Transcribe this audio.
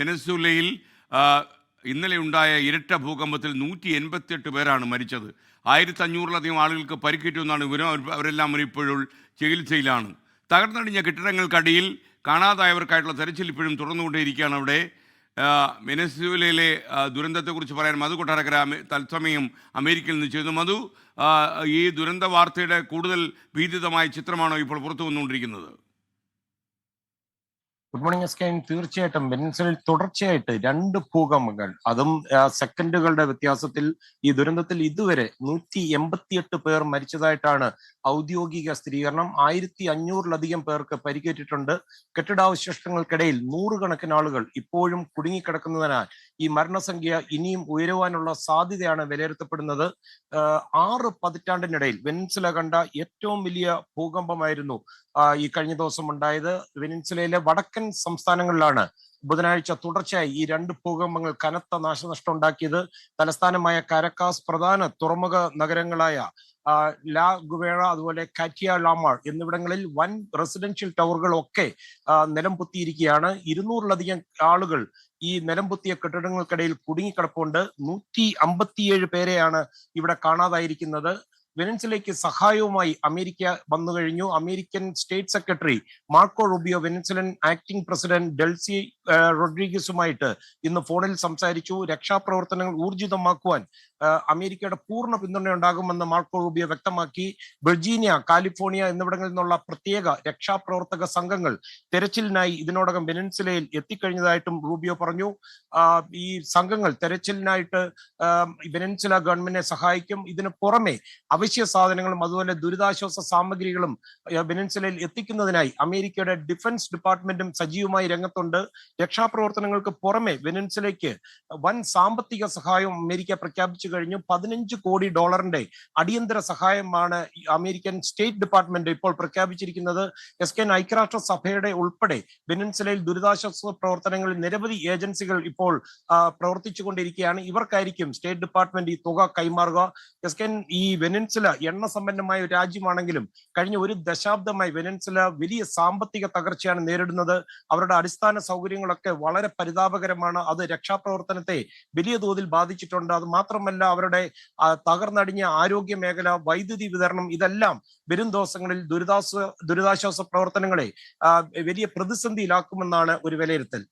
വെനസ്വേലയിൽ ഇന്നലെ ഉണ്ടായ ഇരട്ട ഭൂകമ്പത്തിൽ 188 പേരാണ് മരിച്ചത്. 1500-ലധികം ആളുകൾക്ക് പരിക്കേറ്റു എന്നാണ് വിവരം. അവരെല്ലാം ഇപ്പോഴും ചികിത്സയിലാണ്. തകർന്നടിഞ്ഞ കെട്ടിടങ്ങൾക്കടിയിൽ കാണാതായവർക്കായിട്ടുള്ള തെരച്ചിൽ ഇപ്പോഴും തുറന്നുകൊണ്ടേയിരിക്കുകയാണ്. അവിടെ വെനസ്വേലയിലെ ദുരന്തത്തെക്കുറിച്ച് പറയാൻ മധു കൊട്ടാരക്കര തത്സമയം അമേരിക്കയിൽ നിന്ന് ചെയ്തു. മധു, ഈ ദുരന്ത വാർത്തയുടെ കൂടുതൽ ഭീതിതമായ ചിത്രമാണോ ഇപ്പോൾ പുറത്തു വന്നുകൊണ്ടിരിക്കുന്നത്? ഗുഡ് മോർണിംഗ് എസ്കെൻ. തീർച്ചയായിട്ടും വെനസ്വേലയിൽ തുടർച്ചയായിട്ട് 2 ഭൂകമ്പങ്ങൾ, അതും സെക്കൻഡുകളുടെ വ്യത്യാസത്തിൽ. ഈ ദുരന്തത്തിൽ ഇതുവരെ 188 പേർ മരിച്ചതായിട്ടാണ് ഔദ്യോഗിക സ്ഥിരീകരണം. 1500-ലധികം പേർക്ക് പരിക്കേറ്റിട്ടുണ്ട്. കെട്ടിടാവശിഷ്ടങ്ങൾക്കിടയിൽ 100 കണക്കിന് ആളുകൾ ഇപ്പോഴും കുടുങ്ങിക്കിടക്കുന്നതിനാൽ ഈ മരണസംഖ്യ ഇനിയും ഉയരുവാനുള്ള സാധ്യതയാണ് വിലയിരുത്തപ്പെടുന്നത്. 6 പതിറ്റാണ്ടിനിടയിൽ വെനസ്വേല കണ്ട ഏറ്റവും വലിയ ഭൂകമ്പമായിരുന്നു ഈ കഴിഞ്ഞ ദിവസം ഉണ്ടായത്. വെനസ്വേലയിലെ വടക്കൻ സംസ്ഥാനങ്ങളിലാണ് ബുധനാഴ്ച തുടർച്ചയായി ഈ 2 ഭൂകമ്പങ്ങൾ കനത്ത നാശനഷ്ടം ഉണ്ടാക്കിയത്. തലസ്ഥാനമായ കാരക്കാസ്, പ്രധാന തുറമുഖ നഗരങ്ങളായ ലാ ഗുവേറ, അതുപോലെ കാറ്റിയ ലാമാൾ എന്നിവിടങ്ങളിൽ വൻ റെസിഡൻഷ്യൽ ടവറുകളൊക്കെ നിലം പൊത്തിയിരിക്കുകയാണ്. 200-ലധികം ആളുകൾ ഈ നിലം പൊത്തിയ കെട്ടിടങ്ങൾക്കിടയിൽ കുടുങ്ങിക്കിടപ്പുണ്ട്. 157 പേരെയാണ് ഇവിടെ കാണാതായിരിക്കുന്നത്. വെനസ്വേലയ്ക്ക് സഹായവുമായി അമേരിക്ക വന്നു കഴിഞ്ഞു. American state secretary Marco Rubio Venezuelan acting president Delcy റോഡ്രിഗസുമായിട്ട് ഇന്ന് ഫോണിൽ സംസാരിച്ചു. രക്ഷാപ്രവർത്തനങ്ങൾ ഊർജിതമാക്കുവാൻ അമേരിക്കയുടെ പൂർണ്ണ പിന്തുണ ഉണ്ടാകുമെന്ന് മാർക്കോ റൂബിയോ വ്യക്തമാക്കി. വെർജീനിയ, കാലിഫോർണിയ എന്നിവിടങ്ങളിൽ നിന്നുള്ള പ്രത്യേക രക്ഷാപ്രവർത്തക സംഘങ്ങൾ തെരച്ചിലിനായി ഇതിനോടകം വെനസ്വേലയിൽ എത്തിക്കഴിഞ്ഞതായിട്ടും റൂബിയോ പറഞ്ഞു. ഈ സംഘങ്ങൾ തെരച്ചിലിനായിട്ട് വെനസ്വേല ഗവൺമെന്റിനെ സഹായിക്കും. ഇതിന് പുറമെ അവശ്യ സാധനങ്ങളും അതുപോലെ ദുരിതാശ്വാസ സാമഗ്രികളും വെനസ്വേലയിൽ എത്തിക്കുന്നതിനായി അമേരിക്കയുടെ ഡിഫൻസ് ഡിപ്പാർട്ട്മെന്റും സജീവമായി രംഗത്തുണ്ട്. രക്ഷാപ്രവർത്തനങ്ങൾക്ക് പുറമെ വെനസ്വേലയ്ക്ക് വൻ സാമ്പത്തിക സഹായം അമേരിക്ക പ്രഖ്യാപിച്ചു കഴിഞ്ഞു. $15 കോടി അടിയന്തര സഹായമാണ് അമേരിക്കൻ സ്റ്റേറ്റ് ഡിപ്പാർട്ട്മെന്റ് ഇപ്പോൾ പ്രഖ്യാപിച്ചിരിക്കുന്നത്. ഐക്യരാഷ്ട്ര സഭയുടെ ഉൾപ്പെടെ വെനസ്വേലയിൽ ദുരിതാശ്വാസ പ്രവർത്തനങ്ങളിൽ നിരവധി ഏജൻസികൾ ഇപ്പോൾ പ്രവർത്തിച്ചുകൊണ്ടിരിക്കുകയാണ്. ഇവർക്കായിരിക്കും സ്റ്റേറ്റ് ഡിപ്പാർട്ട്മെന്റ് ഈ തുക കൈമാറുക. ഈ വെനസ്വേല എണ്ണ സമ്പന്നമായ ഒരു രാജ്യമാണെങ്കിലും കഴിഞ്ഞ ഒരു ദശാബ്ദമായി വെനസ്വേല വലിയ സാമ്പത്തിക തകർച്ചയാണ് നേരിടുന്നത്. അവരുടെ അടിസ്ഥാന സൗകര്യങ്ങളൊക്കെ വളരെ പരിതാപകരമാണ്. അത് രക്ഷാപ്രവർത്തനത്തെ വലിയ തോതിൽ ബാധിച്ചിട്ടുണ്ട്. അത് മാത്രമല്ല, അവരുടെ തകർന്നടിഞ്ഞ ആരോഗ്യ മേഖല, വൈദ്യുതി വിതരണം, ഇതെല്ലാം വരും ദിവസങ്ങളിൽ ദുരിതാശ്വാസ പ്രവർത്തനങ്ങളെ വലിയ പ്രതിസന്ധിയിലാക്കുമെന്നാണ് ഒരു വിലയിരുത്തൽ.